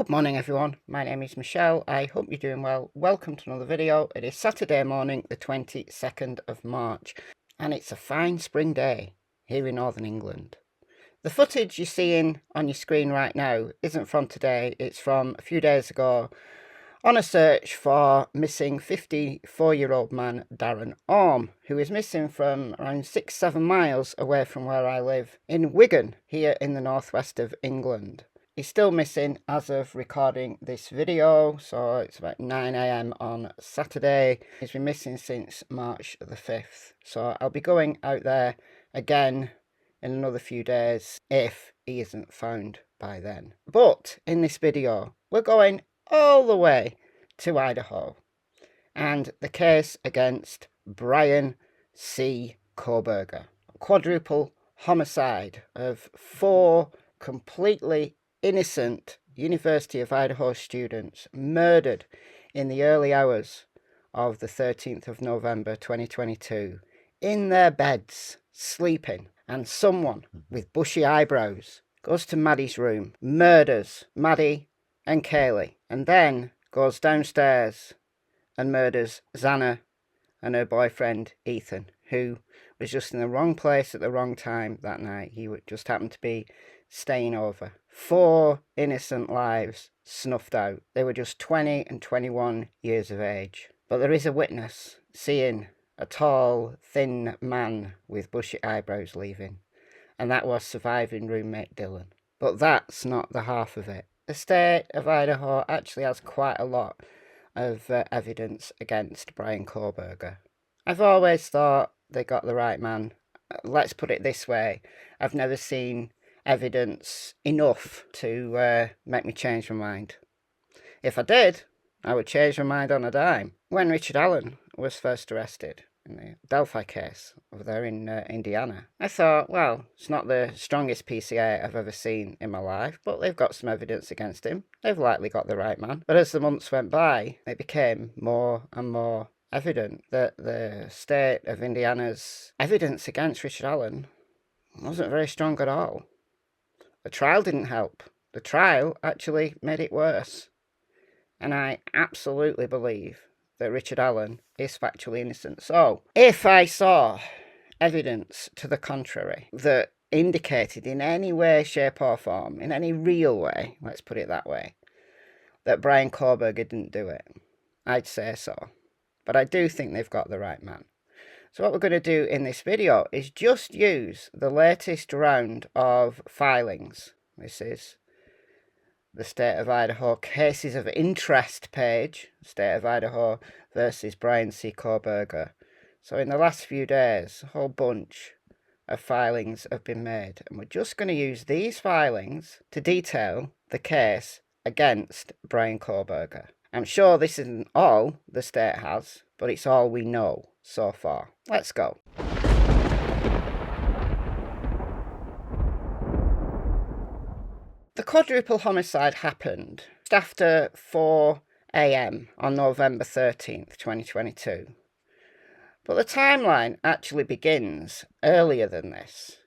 Good morning everyone, my name is Michelle. I hope you're doing well. Welcome to another video. It is Saturday morning, the 22nd of March, and it's a fine spring day here in Northern England. The footage you're seeing on your screen right now isn't from today, it's from a few days ago on a search for missing 54-year-old man Darren Orme, who is missing from around 6-7 miles away from where I live in Wigan, here in the northwest of England. He's still missing as of recording this video, so it's about 9 AM on Saturday. He's been missing since March the 5th, so I'll be going out there again in another few days if he isn't found by then. But in this video, we're going all the way to Idaho and the case against Bryan C Kohberger. A quadruple homicide of 4 completely innocent University of Idaho students murdered in the early hours of the 13th of November 2022 in their beds, sleeping, and someone with bushy eyebrows goes to Maddie's room, murders Maddie and Kaylee, and then goes downstairs and murders Xana and her boyfriend Ethan, who was just in the wrong place at the wrong time that night. He just happened to be staying over. 4 innocent lives snuffed out. They were just 20 and 21 years of age. But there is a witness seeing a tall, thin man with bushy eyebrows leaving, and that was surviving roommate Dylan. But that's not the half of it. The state of Idaho actually has quite a lot of evidence against Bryan Kohberger. I've always thought they got the right man. Let's put it this way, I've never seen evidence enough to make me change my mind. If I did, I would change my mind on a dime. When Richard Allen was first arrested in the Delphi case over there in Indiana, I thought, well, it's not the strongest PCA I've ever seen in my life, but they've got some evidence against him. They've likely got the right man. But as the months went by, it became more and more evident that the state of Indiana's evidence against Richard Allen wasn't very strong at all. The trial didn't help. The trial actually made it worse. And I absolutely believe that Richard Allen is factually innocent. So, if I saw evidence to the contrary that indicated in any way, shape or form, in any real way, let's put it that way, that Bryan Kohberger didn't do it, I'd say so. But I do think they've got the right man. So what we're going to do in this video is just use the latest round of filings. This is the State of Idaho Cases of Interest page, State of Idaho versus Bryan C Kohberger. So in the last few days, a whole bunch of filings have been made, and we're just going to use these filings to detail the case against Bryan Kohberger. I'm sure this isn't all the state has, but it's all we know so far. Let's go. The quadruple homicide happened just after 4 AM on November 13th, 2022. But the timeline actually begins earlier than this,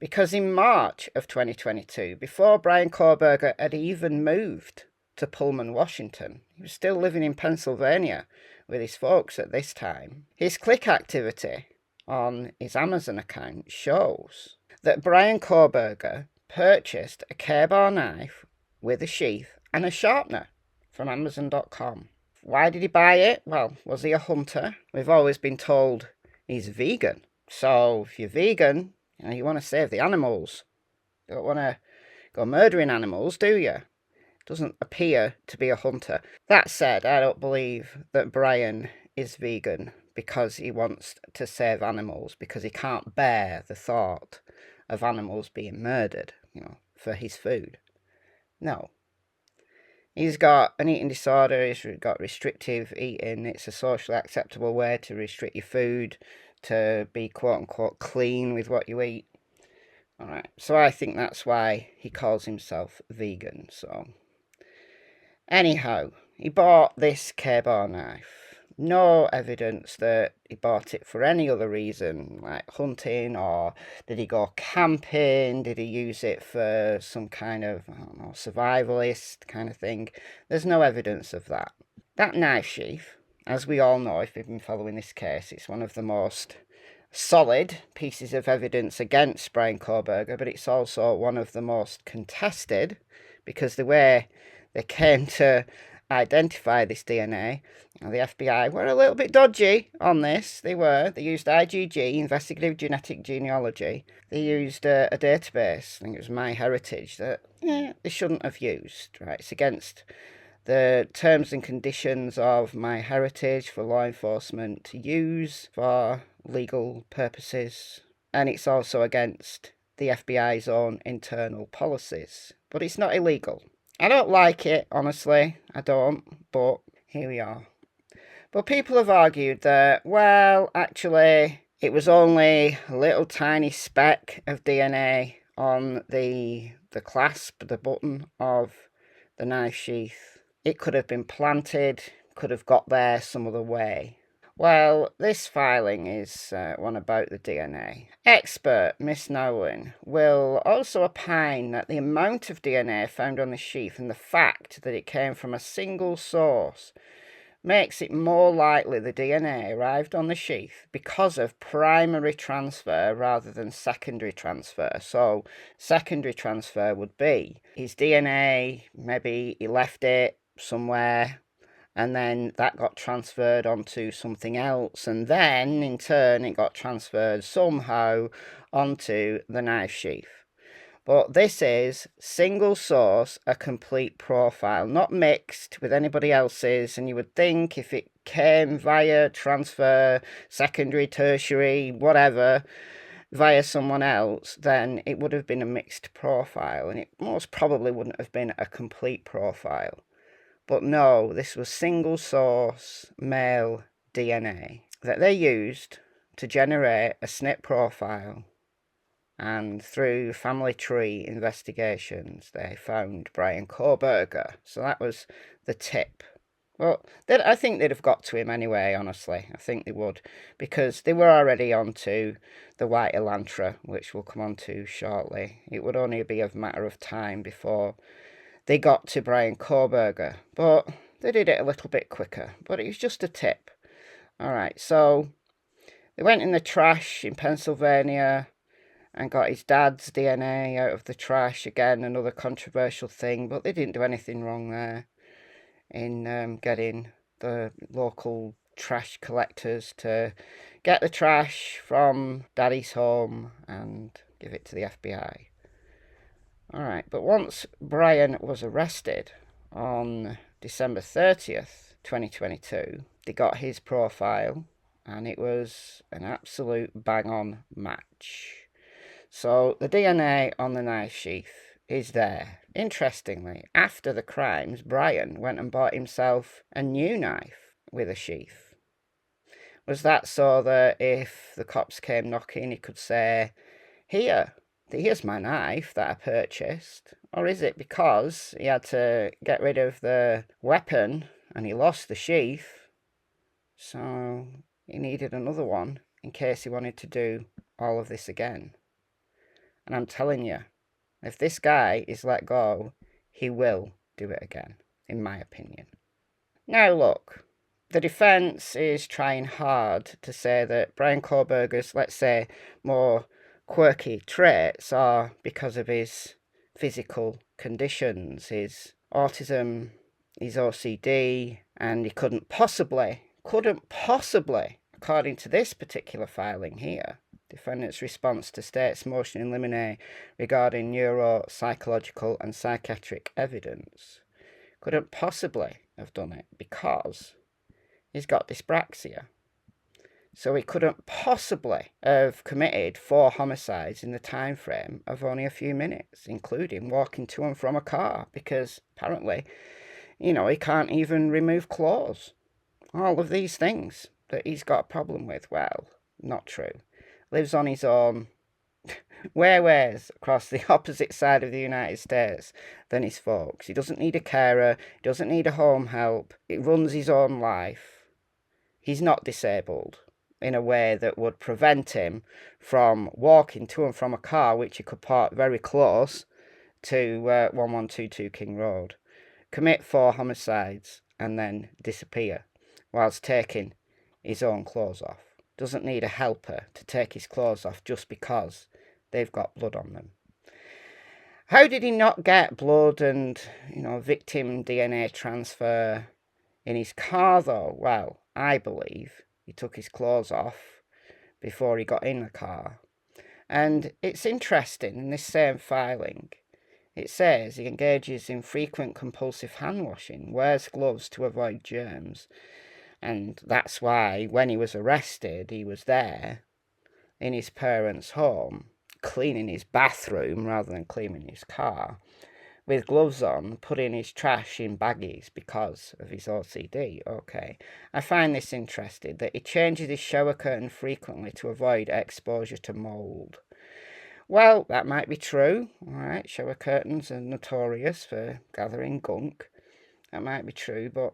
because in March of 2022, before Bryan Kohberger had even moved to Pullman, Washington, he was still living in Pennsylvania with his folks at this time, his click activity on his Amazon account shows that Bryan Kohberger purchased a K-bar knife with a sheath and a sharpener from Amazon.com. Why did he buy it? Well, was he a hunter? We've always been told he's vegan. So if you're vegan, you want to save the animals. You don't want to go murdering animals, do you? Doesn't appear to be a hunter. That said, I don't believe that Bryan is vegan because he wants to save animals, because he can't bear the thought of animals being murdered, for his food. No. He's got an eating disorder, he's got restrictive eating. It's a socially acceptable way to restrict your food, to be quote-unquote clean with what you eat. Alright, so I think that's why he calls himself vegan, so... Anyhow, he bought this K-bar knife. no evidence that he bought it for any other reason, like hunting, or did he go camping? Did he use it for some kind of, I don't know, survivalist kind of thing? There's no evidence of that. That knife sheath, as we all know if we've been following this case, it's one of the most solid pieces of evidence against Bryan Kohberger, but it's also one of the most contested, because the way they came to identify this DNA, the FBI were a little bit dodgy on this. They used IgG, investigative genetic genealogy. They used a database, I think it was MyHeritage, that they shouldn't have used, right? It's against the terms and conditions of MyHeritage for law enforcement to use for legal purposes, and it's also against the FBI's own internal policies. But it's not illegal. I don't like it, honestly, I don't, but here we are. But people have argued that, well, actually, it was only a little tiny speck of DNA on the clasp, the button of the knife sheath. It could have been planted, could have got there some other way. Well, this filing is one about the DNA. Expert Miss Nolan will also opine that the amount of DNA found on the sheath and the fact that it came from a single source makes it more likely the DNA arrived on the sheath because of primary transfer rather than secondary transfer. So secondary transfer would be his DNA, maybe he left it somewhere, and then that got transferred onto something else, and then in turn it got transferred somehow onto the knife sheath. But this is single source, a complete profile, not mixed with anybody else's. And you would think if it came via transfer, secondary, tertiary, whatever, via someone else, then it would have been a mixed profile, and it most probably wouldn't have been a complete profile. But no, this was single source male DNA that they used to generate a SNP profile, and through family tree investigations they found Bryan Kohberger. So that was the tip. Well, I think they'd have got to him anyway, honestly. I think they would, because they were already on to the white elantra, which we'll come on to shortly. It would only be a matter of time before they got to Bryan Kohberger, but they did it a little bit quicker. But it was just a tip. All right, so they went in the trash in Pennsylvania and got his dad's DNA out of the trash. Again, another controversial thing, but they didn't do anything wrong there in getting the local trash collectors to get the trash from Daddy's home and give it to the FBI. All right, but once Bryan was arrested on December 30th, 2022, they got his profile, and it was an absolute bang-on match. So the DNA on the knife sheath is there. Interestingly, after the crimes, Bryan went and bought himself a new knife with a sheath. Was that so that if the cops came knocking, he could say, here's my knife that I purchased? Or is it because he had to get rid of the weapon and he lost the sheath, so he needed another one in case he wanted to do all of this again? And I'm telling you, if this guy is let go, he will do it again, in my opinion. Now look, the defence is trying hard to say that Bryan Kohberger's, let's say, more quirky traits are because of his physical conditions, his autism, his OCD, and he couldn't possibly, according to this particular filing here, defendant's response to state's motion in limine regarding neuropsychological and psychiatric evidence, couldn't possibly have done it because he's got dyspraxia. So he couldn't possibly have committed 4 homicides in the time frame of only a few minutes, including walking to and from a car, because apparently, he can't even remove clothes. All of these things that he's got a problem with, well, not true. Lives on his own, ways across the opposite side of the United States than his folks. He doesn't need a carer, he doesn't need a home help, he runs his own life. he's not disabled in a way that would prevent him from walking to and from a car which he could park very close to 1122 King Road, commit 4 homicides, and then disappear whilst taking his own clothes off. Doesn't need a helper to take his clothes off just because they've got blood on them. How did he not get blood and, victim DNA transfer in his car though? Well, I believe he took his clothes off before he got in the car. And it's interesting, in this same filing, it says he engages in frequent compulsive hand washing, wears gloves to avoid germs, and that's why when he was arrested, he was there in his parents' home, cleaning his bathroom rather than cleaning his car, with gloves on, putting his trash in baggies because of his OCD. Okay, I find this interesting, that he changes his shower curtain frequently to avoid exposure to mould. Well, that might be true, alright, shower curtains are notorious for gathering gunk. That might be true, but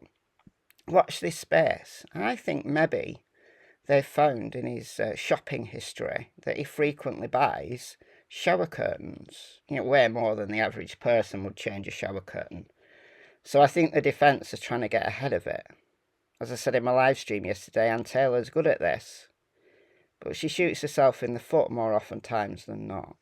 watch this space. I think maybe they've found in his shopping history that he frequently buys shower curtains. Way more than the average person would change a shower curtain. So I think the defence is trying to get ahead of it. As I said in my live stream yesterday, Ann Taylor's good at this, but she shoots herself in the foot more often times than not.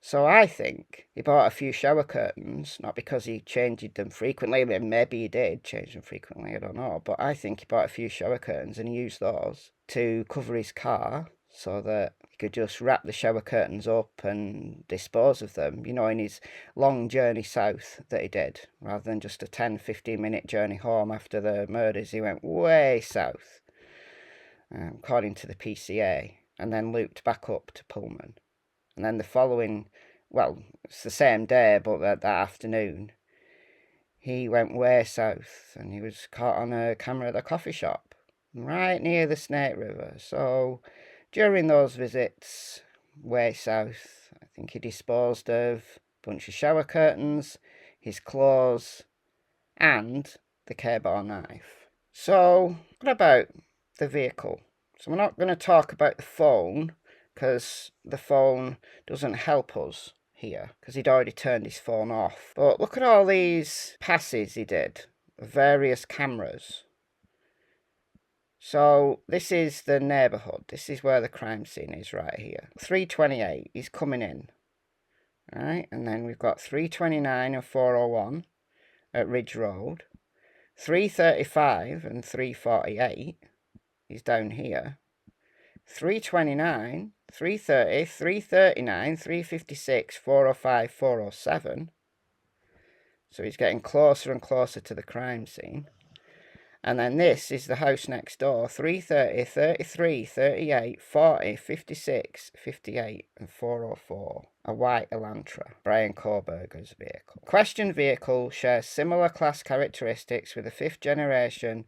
So I think he bought a few shower curtains, not because he changed them frequently. I mean, maybe he did change them frequently, I don't know. But I think he bought a few shower curtains and he used those to cover his car so that he could just wrap the shower curtains up and dispose of them, in his long journey south that he did. Rather than just a 10-15 minute journey home after the murders, he went way south, according to the PCA, and then looped back up to Pullman. And then the following, it's the same day, but that afternoon, he went way south and he was caught on a camera at a coffee shop right near the Snake River. So during those visits way south, I think he disposed of a bunch of shower curtains, his clothes, and the K-bar knife. So what about the vehicle? So we're not going to talk about the phone, because the phone doesn't help us here, because he'd already turned his phone off. But look at all these passes he did of various cameras. So this is the neighbourhood. This is where the crime scene is right here. 328, he's coming in. Right, and then we've got 329 and 401 at Ridge Road. 335 and 348, he's down here. 329, 330, 339, 356, 405, 407. So he's getting closer and closer to the crime scene. And then this is the house next door, 330, 33, 38, 40, 56, 58, and 404. A white Elantra, Bryan Kohberger's vehicle. Questioned vehicle shares similar class characteristics with a 5th generation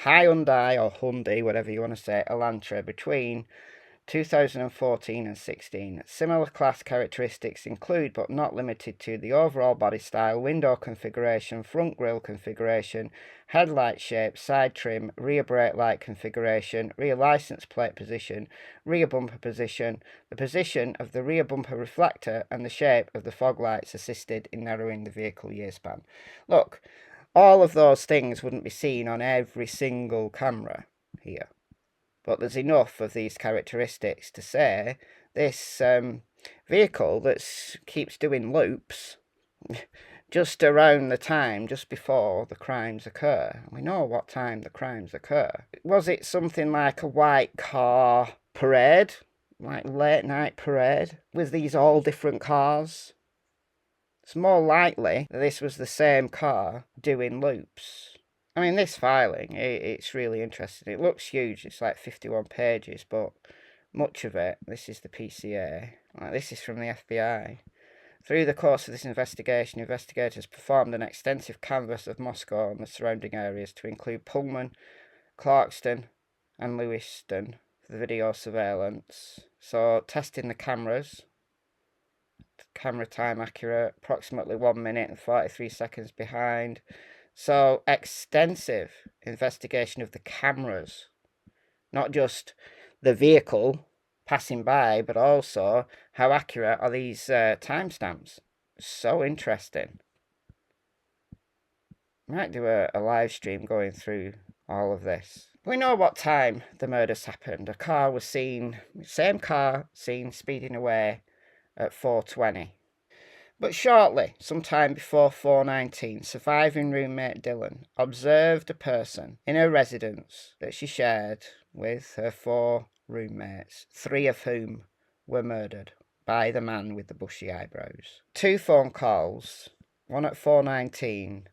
Hyundai or Hyundai, whatever you want to say, Elantra between 2014 and 16. Similar class characteristics include, but not limited to, the overall body style, window configuration, front grille configuration, headlight shape, side trim, rear brake light configuration, rear license plate position, rear bumper position, the position of the rear bumper reflector, and the shape of the fog lights assisted in narrowing the vehicle year span. Look, all of those things wouldn't be seen on every single camera here. But there's enough of these characteristics to say this vehicle that keeps doing loops just around the time, just before the crimes occur. We know what time the crimes occur. Was it something like a white car parade? Like late night parade? With these all different cars? It's more likely that this was the same car doing loops. I mean, this filing, it's really interesting. It looks huge. It's like 51 pages, but much of it, this is the PCA. This is from the FBI. Through the course of this investigation, investigators performed an extensive canvass of Moscow and the surrounding areas to include Pullman, Clarkston, and Lewiston for the video surveillance. So, testing the cameras. Camera time accurate, approximately 1 minute and 43 seconds behind. So extensive investigation of the cameras, not just the vehicle passing by, but also how accurate are these timestamps. So interesting. Might do a live stream going through all of this. We know what time the murders happened. A car was seen, same car seen speeding away at 4:20. But shortly, sometime before 4:19, surviving roommate Dylan observed a person in her residence that she shared with her 4 roommates, 3 of whom were murdered by the man with the bushy eyebrows. 2 phone calls, one at 4:19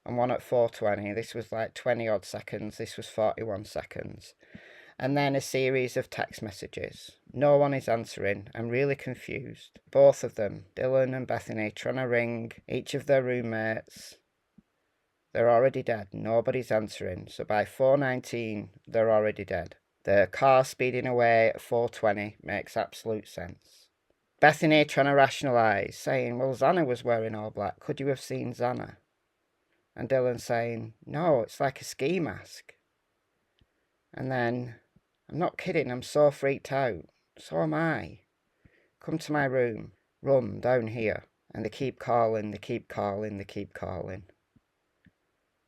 and one at 4:20. This was like 20 odd seconds. This was 41 seconds. And then a series of text messages. No one is answering. I'm really confused. Both of them, Dylan and Bethany, trying to ring each of their roommates. They're already dead. Nobody's answering. So by 4:19, they're already dead. The car speeding away at 4:20 makes absolute sense. Bethany trying to rationalise, saying, well, Xana was wearing all black. Could you have seen Xana? And Dylan saying, no, it's like a ski mask. And then, I'm not kidding, I'm so freaked out. So am I. Come to my room. Run down here. And they keep calling, they keep calling, they keep calling.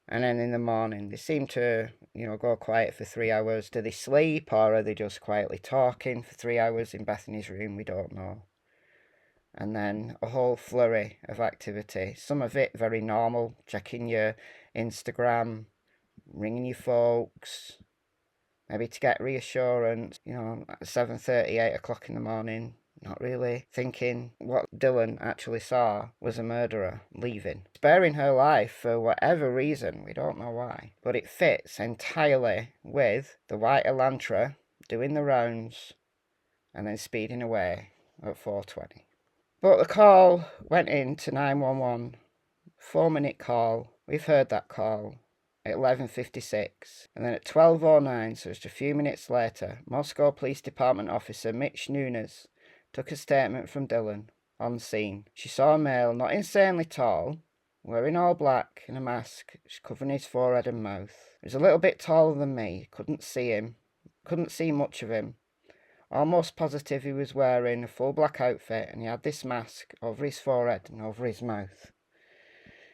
And then in the morning, they seem to, go quiet for 3 hours. Do they sleep, or are they just quietly talking for 3 hours in Bethany's room? We don't know. And then a whole flurry of activity. Some of it very normal. Checking your Instagram, ringing your folks, maybe to get reassurance, at 7:30, 8 o'clock in the morning, not really thinking what Dylan actually saw was a murderer leaving. Sparing her life for whatever reason, we don't know why. But it fits entirely with the white Elantra doing the rounds and then speeding away at 4:20. But the call went in to 911, 4-minute call. We've heard that call. At 11:56, and then at 12:09, so just a few minutes later, Moscow Police Department officer Mitch Nunes took a statement from Dylan on scene. She saw a male, not insanely tall, wearing all black and a mask, covering his forehead and mouth. He was a little bit taller than me, couldn't see him, couldn't see much of him. Almost positive he was wearing a full black outfit, and he had this mask over his forehead and over his mouth.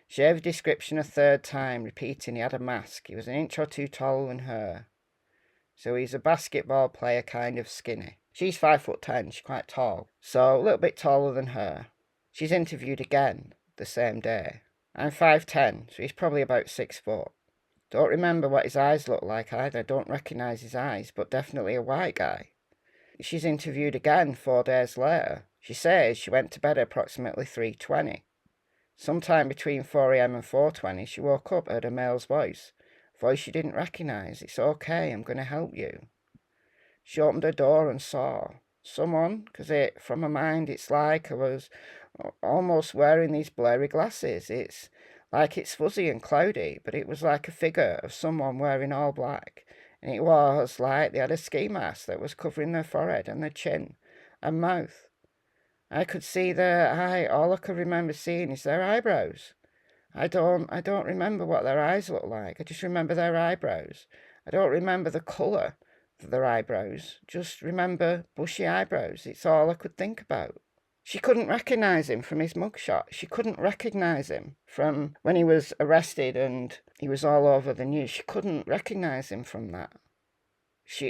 She gave a description a 3rd time, repeating he had a mask. He was an inch or 2 taller than her. So he's a basketball player, kind of skinny. She's 5'10", she's quite tall. So a little bit taller than her. She's interviewed again the same day. I'm 5'10", so he's probably about 6 foot. Don't remember what his eyes look like either. Don't recognise his eyes, but definitely a white guy. She's interviewed again 4 days later. She says she went to bed at approximately 3:20. Sometime between 4 a.m. and 4:20, she woke up, heard a male's voice. Voice she didn't recognise. It's okay, I'm going to help you. She opened her door and saw someone, because from her mind, it's like I was almost wearing these blurry glasses. It's like it's fuzzy and cloudy, but it was like a figure of someone wearing all black. And it was like they had a ski mask that was covering their forehead and their chin and mouth. I could see their eye. All I could remember seeing is their eyebrows. I don't remember what their eyes look like. I just remember their eyebrows. I don't remember the colour of their eyebrows. Just remember bushy eyebrows. It's all I could think about. She couldn't recognise him from his mugshot. She couldn't recognise him from when he was arrested and he was all over the news. She couldn't recognise him from that.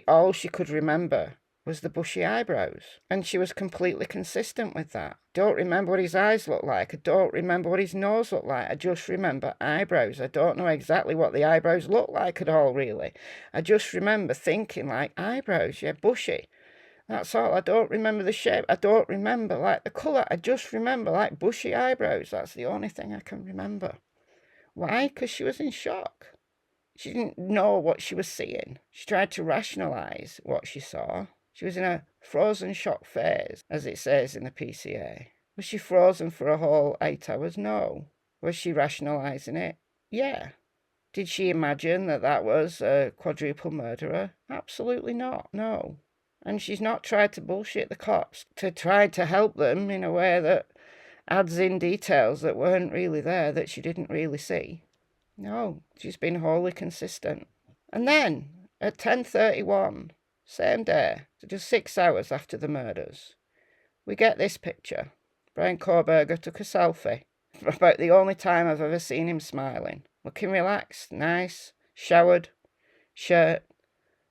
All she could remember was the bushy eyebrows. And she was completely consistent with that. Don't remember what his eyes look like. I don't remember what his nose looked like. I just remember eyebrows. I don't know exactly what the eyebrows look like at all, really. I just remember thinking like eyebrows, yeah, bushy. That's all. I don't remember the shape. I don't remember like the colour. I just remember like bushy eyebrows. That's the only thing I can remember. Why? Because she was in shock. She didn't know what she was seeing. She tried to rationalise what she saw. She was in a frozen shock phase, as it says in the PCA. Was she frozen for a whole 8 hours? No. Was she rationalising it? Yeah. Did she imagine that was a quadruple murderer? Absolutely not, no. And she's not tried to bullshit the cops, to try to help them in a way that adds in details that weren't really there, that she didn't really see. No, she's been wholly consistent. And then, at 10:31, same day, so just 6 hours after the murders, we get this picture. Bryan Kohberger took a selfie. About the only time I've ever seen him smiling. Looking relaxed, nice, showered, shirt,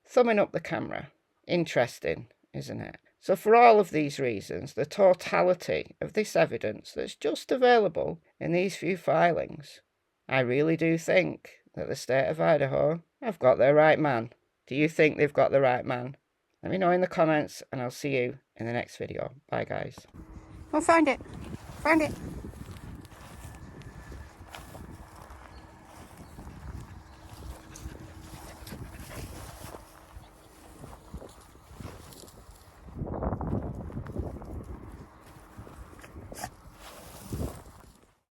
thumbing up the camera. Interesting, isn't it? So for all of these reasons, the totality of this evidence that's just available in these few filings, I really do think that the state of Idaho have got their right man. Do you think they've got the right man? Let me know in the comments, and I'll see you in the next video. Bye, guys. We'll find it. Find it.